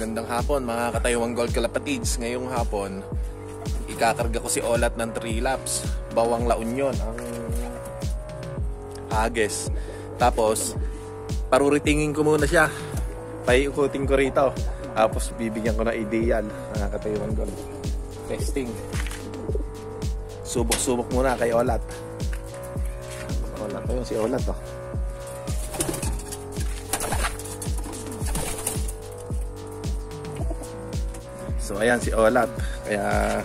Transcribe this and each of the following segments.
Magandang hapon mga Kataywang Gold Kalapatids. Ngayong hapon, ikakarga ko si Olat ng 3 laps. Bawang La Union ang Ages. Tapos, paruritingin ko muna siya. Paiikutin ko rito. Tapos, bibigyan ko na ideal mga Kataywang Gold. Testing. Subok-subok muna kay Olat. Olat, ayun si Olat oh. So ayan si Olat. Kaya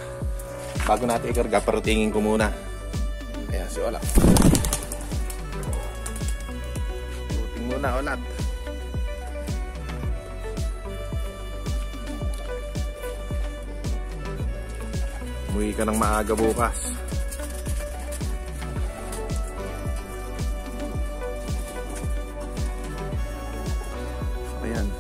bago natin ikarga, parutingin ko muna. Ayan si Olat. Paruting muna Olat. Umuwi ka ng maaga bukas. Ayan.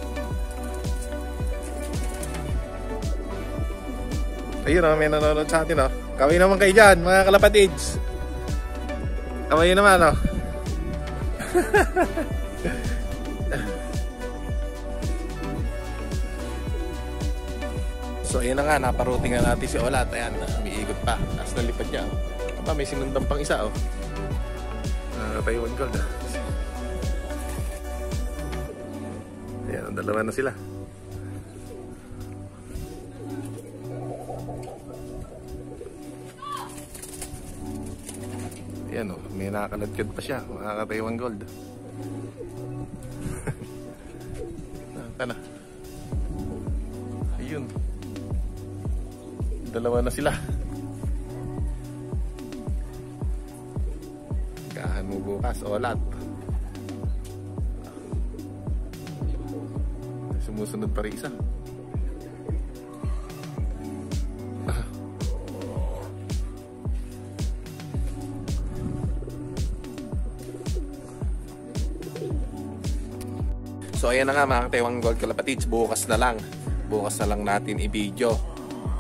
Ayun o, may nanonood sa atin o. Kaway naman kayo dyan, mga kalapatids. Kaway naman o. So ayun na nga, naparuting na natin si Olat. Ayan, umiikot pa. Taas na lipad niya. Aba, may sinundang pang isa o. Taiwan Gold. Ayan, dalawa na sila. Ayan o, may nakakaladkad pa siya, mga Taiwan Gold. Tana. Ayun. Dalawa na sila. Gahan mo bukas, Olat. Sumusunod pa rin isa. So ayan na nga mga Taiwan Gold Kalapatids, bukas na lang natin i-video.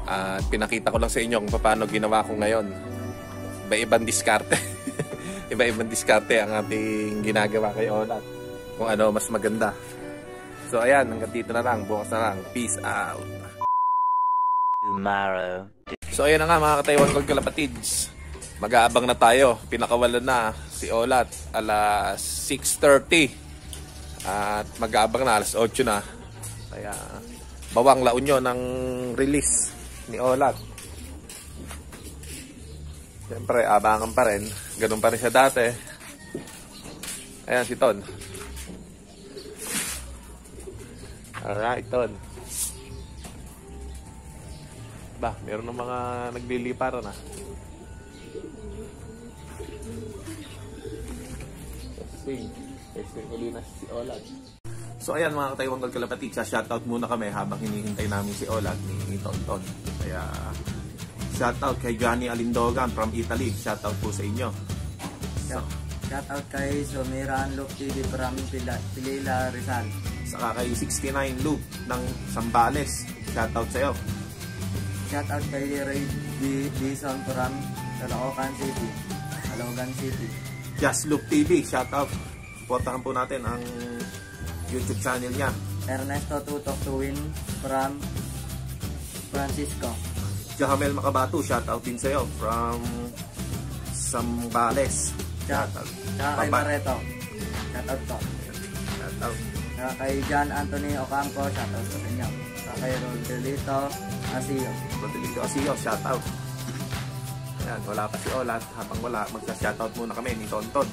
At pinakita ko lang sa inyo kung paano ginawa ko ngayon. Iba-ibang diskarte. Iba-ibang diskarte ang ating ginagawa kay Olat. Kung ano mas maganda. So ayan, hanggang dito na lang, bukas na lang. Peace out. Tomorrow. So ayan na nga mga Taiwan Gold Kalapatids. Mag-aabang na tayo. Pinakawalan na si Olat alas 6:30. At mag-aabang na, alas 8 na. Kaya Bawang La Union ang release ni Olat. Siyempre, abangan pa rin. Ganun pa rin siya dati. Ayan si Ton. Alright, Ton. Ba, meron ng mga nagliliparan na. Testing ulit na si Olat. So ayan mga Taiwan Gold Kalapatids, shoutout muna kami habang hinihintay namin si Olat ni Tonton. Kaya shoutout kay Johnny Alindogan from Italy. Shoutout po sa inyo. So, shoutout kay Sumiran Loop TV from Pilila Rizal. Saka kay 69 Loop ng Sambales. Shoutout sa iyo. Shoutout kay Ray Bison from Caloocan City. Caloocan City. Just Loop TV, shoutout. Supportahan po natin ang YouTube channel niya. Ernesto Tutok Tuwin from Francisco. Jahamel Makabatu, shoutout din sa iyo from Sambales. Shoutout. Kay Barreto. Shoutout po. Shoutout. Kay John Anthony Ocampo, shoutout sa inyo. Kay Rodelito Asio. Rodelito Asio, shoutout. Ayan, wala pa si Olat. Habang wala, magsa-shoutout muna kami ni Tonton.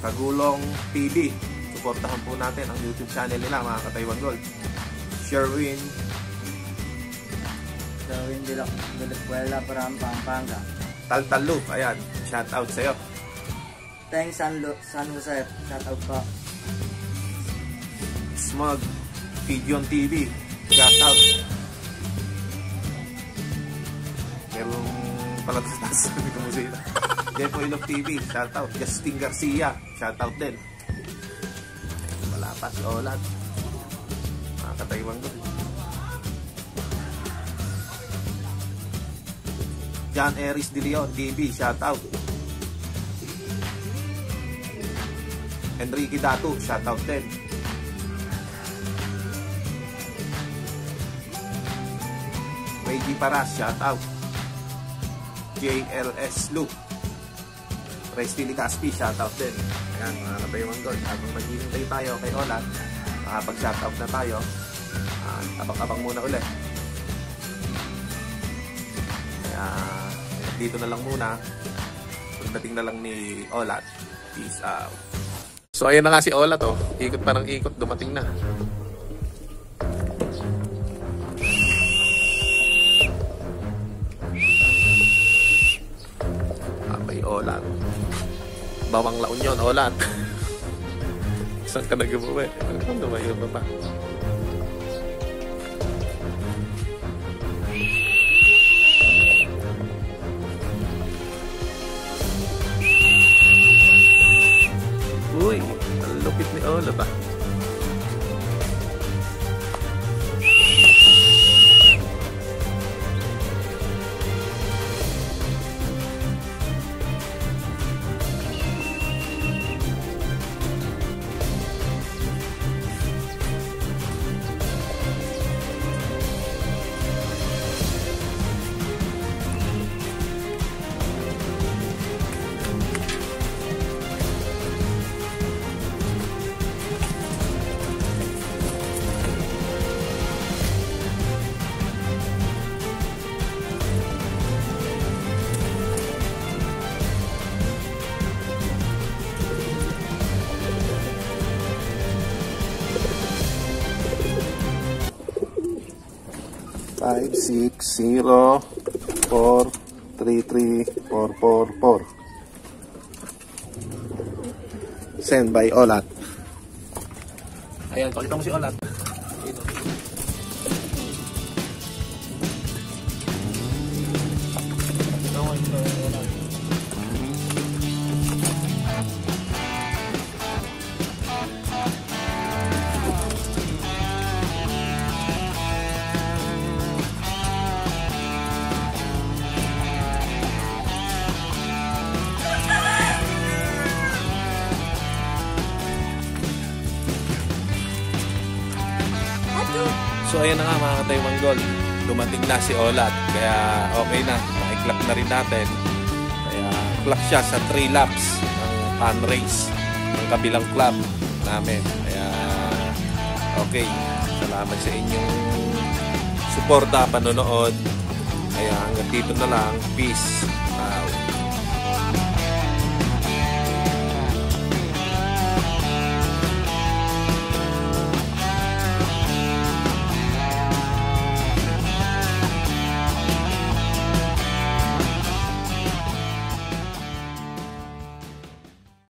Kagulong TV. Suportahan po natin ang YouTube channel nila mga Taiwan Gold. Sherwin Dilapuela from Pampanga. Taltaluk, ayan. Shoutout sa iyo. Thanks San Jose. Shoutout po. Smug Pigeon TV. Shoutout. Merong palatas-tas. Hindi ko musita. Jepo Ilog TV, shoutout. Justin Garcia, shoutout din. Wala pa si Olat. Mga Taiwan Gold. John Eris De Leon TV, shoutout. Enrique Datu, shoutout din. JD Paras, shout out. JLS Loop. Resty Caspi, shout out din. Ayan, mga kapayawang gold. Habang maghihintay tayo kay Olan, makapag-shout out na tayo. Abang-abang muna ulit. Kaya, dito na lang muna. Pagdating na lang ni Olat. Peace out. So, ayan na nga si Olat, oh. Ikot pa ng ikot, dumating na. Abay, Olat. Bawang La Union, Olat. Saan ka nag-uwi? Ano lumayo pa pa? Uy, ang lupit ni Ola ba? Five, 6, 0, 4, 3, 3, 4, 4, 4. Send by Olat. Ayan, pakita mo si Olat. Ito. So ayan na nga mga Taiwan Gold, dumating na si Olat, kaya okay na, makiklap na rin natin. Kaya clock siya sa 3 laps ng fan race ng kabilang club namin. Kaya okay, salamat sa inyong suporta, panonood. Kaya hanggang dito na lang, peace.